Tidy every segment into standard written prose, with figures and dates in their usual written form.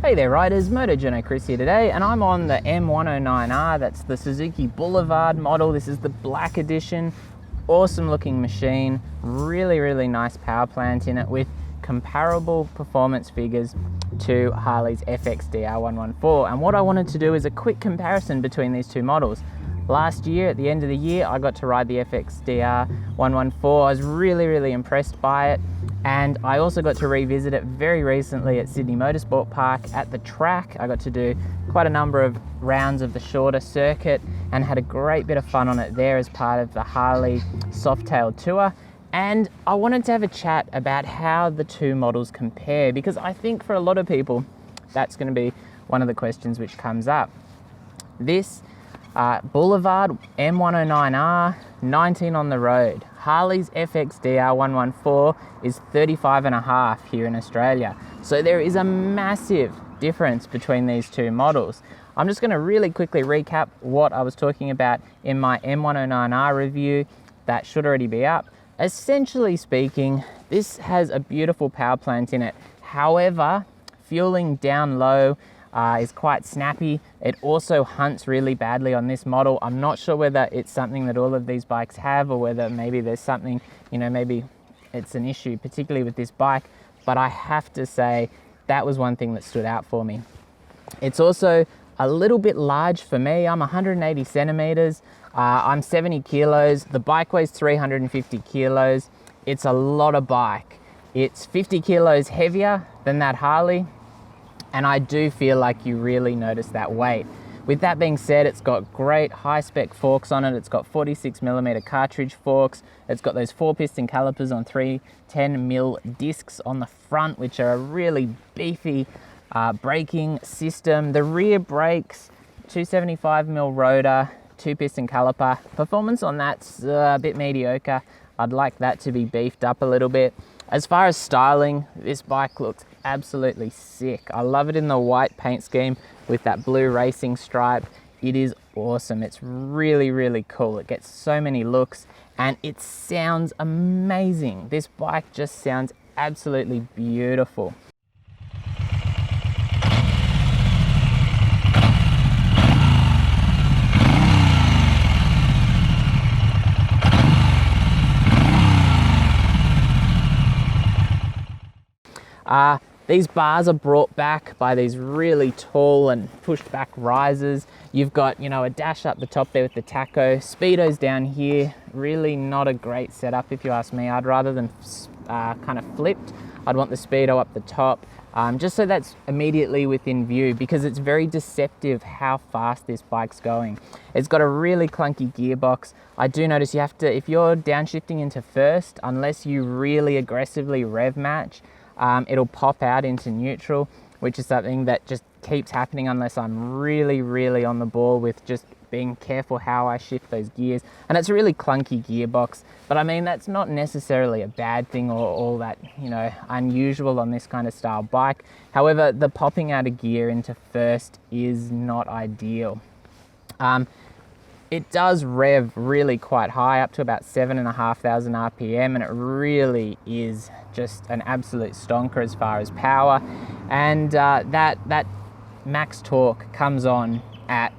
Hey there riders, Motojourno Chris here today, and I'm on the M109R. That's the Suzuki Boulevard model. This is the black edition. Awesome looking machine, really nice power plant in it with comparable performance figures to Harley's FXDR 114. And what I wanted to do is a quick comparison between these two models. Last year, at the end of the year, I got to ride the FXDR 114. I was really impressed by it. And I also got to revisit it very recently at Sydney Motorsport Park at the track. I got to do quite a number of rounds of the shorter circuit and had a great bit of fun on it there as part of the Harley Softail Tour. And I wanted to have a chat about how the two models compare, because I think for a lot of people, that's going to be one of the questions which comes up. This Boulevard M109R, 19 on the road. Harley's FXDR 114 is 35.5 here in Australia. So there is a massive difference between these two models. I'm just going to really quickly recap what I was talking about in my M109R review. That should already be up. Essentially speaking, this has a beautiful power plant in it. However, fueling down low is quite snappy. It also hunts really badly on this model. I'm not sure whether it's something that all of these bikes have, or whether maybe there's something, maybe it's an issue particularly with this bike, but I have to say that was one thing that stood out for me. It's also a little bit large for me. I'm 180 centimeters. I'm 70 kilos. The bike weighs 350 kilos. It's a lot of bike. It's 50 kilos heavier than that Harley, and I do feel like you really notice that weight. With that being said, it's got great high-spec forks on it. It's got 46mm cartridge forks. It's got those 4-piston calipers on 310mm discs on the front, which are a really beefy braking system. The rear brakes, 275mm rotor, 2-piston caliper. Performance on that's a bit mediocre. I'd like that to be beefed up a little bit. As far as styling, this bike looks absolutely sick. I love it in the white paint scheme with that blue racing stripe. It is awesome. It's really cool. It gets so many looks and it sounds amazing. This bike just sounds absolutely beautiful. These bars are brought back by these really tall and pushed back risers. You've got, a dash up the top there with the tacho. Speedo's down here. Really not a great setup if you ask me. I'd rather than kind of flipped, I'd want the speedo up the top, just so that's immediately within view, because it's very deceptive how fast this bike's going. It's got a really clunky gearbox. I do notice you have to, if you're downshifting into first, unless you really aggressively rev match, it'll pop out into neutral, which is something that just keeps happening unless I'm really on the ball with just being careful how I shift those gears. And it's a really clunky gearbox, but I mean, that's not necessarily a bad thing or all that, unusual on this kind of style bike. However, the popping out of gear into first is not ideal. It does rev really quite high, up to about 7,500 RPM, and it really is just an absolute stonker as far as power. And that max torque comes on at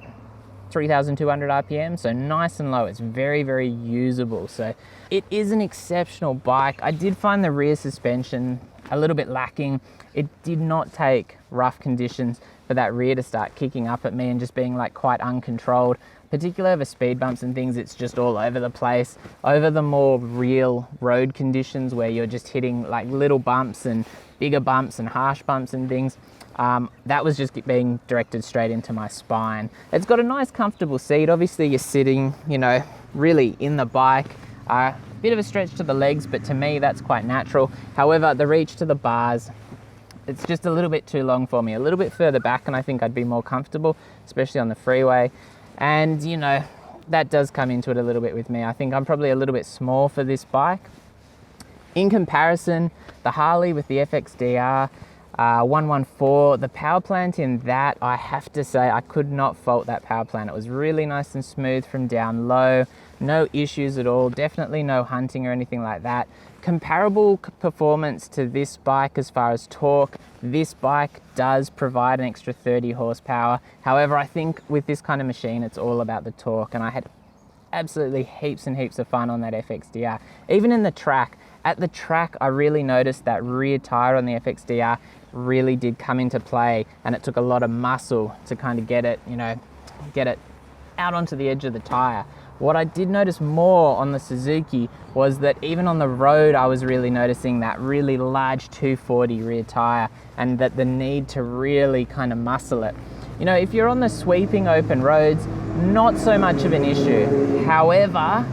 3,200 RPM, so nice and low. It's very usable. So it is an exceptional bike. I did find the rear suspension a little bit lacking. It did not take rough conditions for that rear to start kicking up at me and just being like quite uncontrolled. Particularly over speed bumps and things, it's just all over the place. Over the more real road conditions where you're just hitting like little bumps and bigger bumps and harsh bumps and things, that was just being directed straight into my spine. It's got a nice comfortable seat. Obviously you're sitting, really in the bike. Bit of a stretch to the legs, but to me that's quite natural. However, the reach to the bars, it's just a little bit too long for me. A little bit further back and I think I'd be more comfortable, especially on the freeway. And that does come into it a little bit with me. I think I'm probably a little bit small for this bike. In comparison, the Harley with the FXDR 114, the power plant in that, I have to say, I could not fault that power plant. It was really nice and smooth from down low, no issues at all, definitely no hunting or anything like that. Comparable performance to this bike as far as torque. This bike does provide an extra 30 horsepower. However, I think with this kind of machine, it's all about the torque, and I had absolutely heaps and heaps of fun on that FXDR. Even in the track, at the track, I really noticed that rear tire on the FXDR really did come into play, and it took a lot of muscle to kind of get it, get it out onto the edge of the tire. What I did notice more on the Suzuki was that even on the road, I was really noticing that really large 240 rear tire, and that the need to really kind of muscle it. If you're on the sweeping open roads, not so much of an issue. However,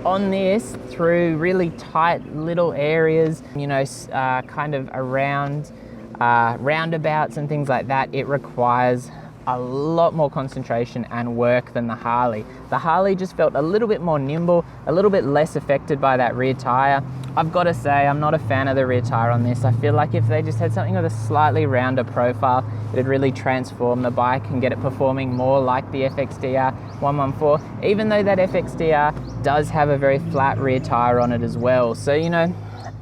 on this, through really tight little areas, kind of around roundabouts and things like that, it requires a lot more concentration and work than the Harley. The Harley just felt a little bit more nimble, a little bit less affected by that rear tire. I've got to say, I'm not a fan of the rear tire on this. I feel like if they just had something with a slightly rounder profile, it'd really transform the bike and get it performing more like the FXDR 114, even though that FXDR does have a very flat rear tire on it as well. So,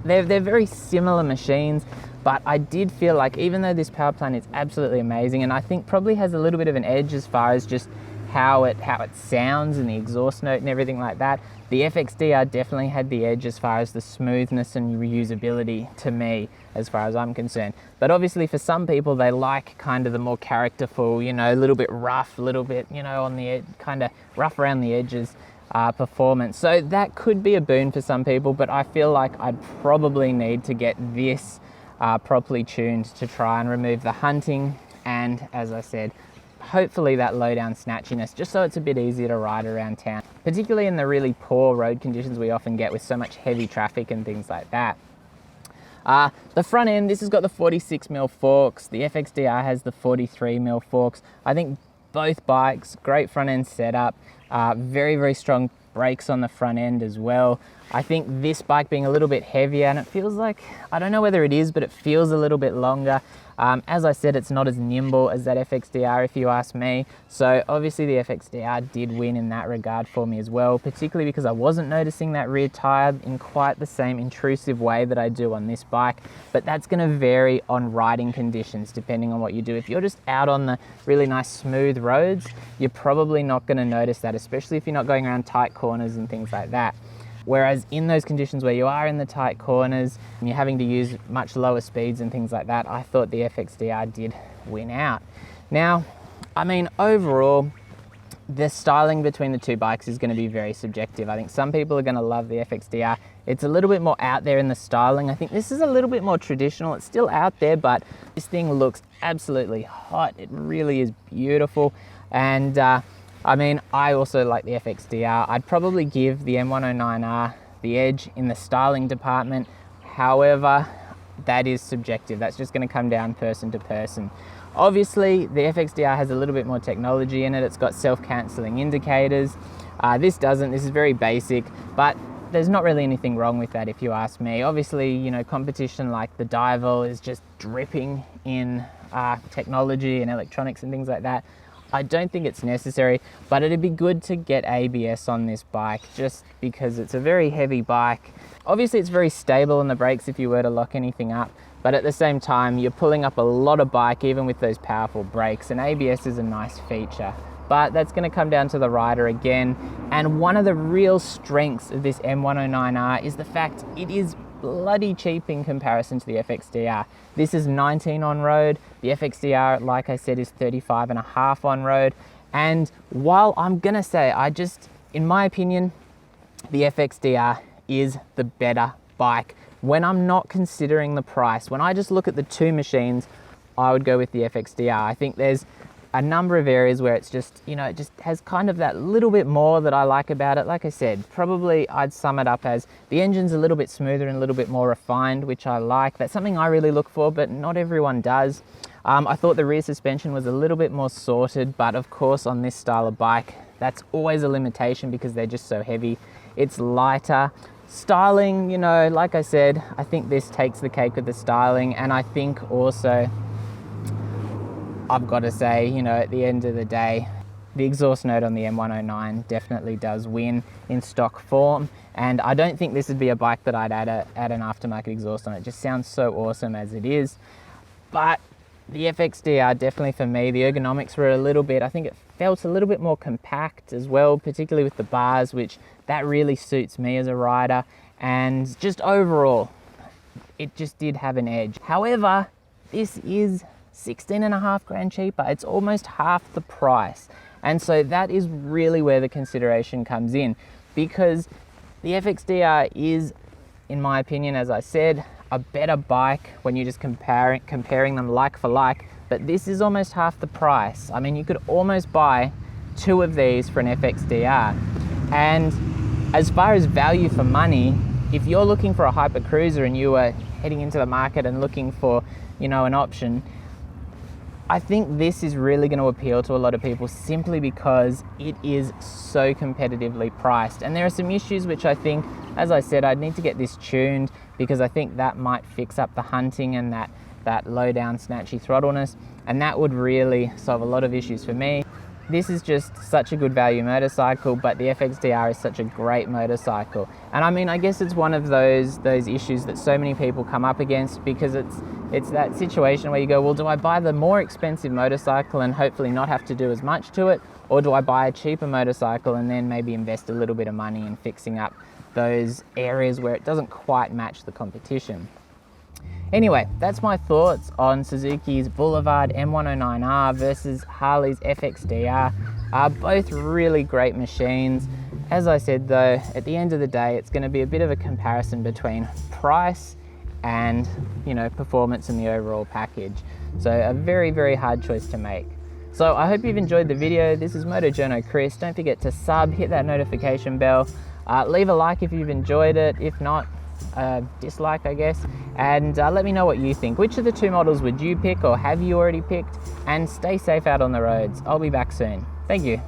they're very similar machines. But I did feel like, even though this power plant is absolutely amazing, and I think probably has a little bit of an edge as far as just how it sounds and the exhaust note and everything like that, the FXDR definitely had the edge as far as the smoothness and reusability to me, as far as I'm concerned. But obviously for some people, they like kind of the more characterful, a little bit rough, a little bit, on the edge, kind of rough around the edges performance. So that could be a boon for some people, but I feel like I'd probably need to get this properly tuned to try and remove the hunting, and as I said, hopefully that low down snatchiness, just so it's a bit easier to ride around town, particularly in the really poor road conditions we often get with so much heavy traffic and things like that. The front end, this has got the 46mm forks. The FXDR has the 43mm forks. I think both bikes, great front end setup, very, very strong brakes on the front end as well. I think this bike being a little bit heavier, and it feels like, I don't know whether it is, but it feels a little bit longer. As I said, it's not as nimble as that FXDR if you ask me. So obviously the FXDR did win in that regard for me as well, particularly because I wasn't noticing that rear tire in quite the same intrusive way that I do on this bike. But that's going to vary on riding conditions depending on what you do. If you're just out on the really nice smooth roads, you're probably not going to notice that, especially if you're not going around tight corners and things like that. Whereas in those conditions where you are in the tight corners and you're having to use much lower speeds and things like that, I thought the FXDR did win out. Now, I mean, overall, the styling between the two bikes is going to be very subjective. I think some people are going to love the FXDR. It's a little bit more out there in the styling. I think this is a little bit more traditional. It's still out there, but this thing looks absolutely hot. It really is beautiful. And I mean, I also like the FXDR. I'd probably give the M109R the edge in the styling department. However, that is subjective. That's just going to come down person to person. Obviously, the FXDR has a little bit more technology in it. It's got self-cancelling indicators. This doesn't. This is very basic, but there's not really anything wrong with that if you ask me. Obviously, competition like the Dival is just dripping in technology and electronics and things like that. I don't think it's necessary, but it'd be good to get ABS on this bike just because it's a very heavy bike. Obviously, it's very stable on the brakes if you were to lock anything up, but at the same time, you're pulling up a lot of bike even with those powerful brakes, and ABS is a nice feature. But that's going to come down to the rider again. And one of the real strengths of this M109R is the fact it is bloody cheap in comparison to the FXDR. This is 19 on road. The FXDR, like I said, is 35.5 on road. And while I'm gonna say, in my opinion, the FXDR is the better bike. When I'm not considering the price, when I just look at the two machines, I would go with the FXDR. I think there's a number of areas where it's just, it just has kind of that little bit more that I like about it. Like I said, probably I'd sum it up as the engine's a little bit smoother and a little bit more refined, which I like. That's something I really look for, but not everyone does. I thought the rear suspension was a little bit more sorted, but of course on this style of bike, that's always a limitation because they're just so heavy. It's lighter. Styling, like I said, I think this takes the cake with the styling, and I think also, I've got to say, at the end of the day, the exhaust note on the M109 definitely does win in stock form, and I don't think this would be a bike that I'd add an aftermarket exhaust on. It just sounds so awesome as it is. But the FXDR, definitely for me, the ergonomics were a little bit, I think it felt a little bit more compact as well, particularly with the bars, which that really suits me as a rider. And just overall, it just did have an edge. However, this is 16.5 grand cheaper. It's almost half the price. And so that is really where the consideration comes in, because the FXDR is, in my opinion, as I said, a better bike when you're just comparing them like for like, but this is almost half the price. I mean, you could almost buy 2 of these for an FXDR. And as far as value for money, if you're looking for a hyper cruiser and you are heading into the market and looking for, you know, an option, I think this is really going to appeal to a lot of people simply because it is so competitively priced. And there are some issues which I think, as I said, I'd need to get this tuned, because I think that might fix up the hunting and that low down snatchy throttleness, and that would really solve a lot of issues for me. This is just such a good value motorcycle, but the FXDR is such a great motorcycle. And I mean, I guess it's one of those issues that so many people come up against, because it's that situation where you go, well, do I buy the more expensive motorcycle and hopefully not have to do as much to it? Or do I buy a cheaper motorcycle and then maybe invest a little bit of money in fixing up those areas where it doesn't quite match the competition? Anyway, that's my thoughts on Suzuki's Boulevard M109R versus Harley's FXDR. Both really great machines. As I said though, at the end of the day, it's going to be a bit of a comparison between price and, you know, performance in the overall package. So a very, very hard choice to make. So I hope you've enjoyed the video. This is Motojourno Chris. Don't forget to sub, hit that notification bell, leave a like if you've enjoyed it. If not, dislike, I guess, and let me know what you think. Which of the 2 models would you pick, or have you already picked? And stay safe out on the roads. I'll be back soon. Thank you.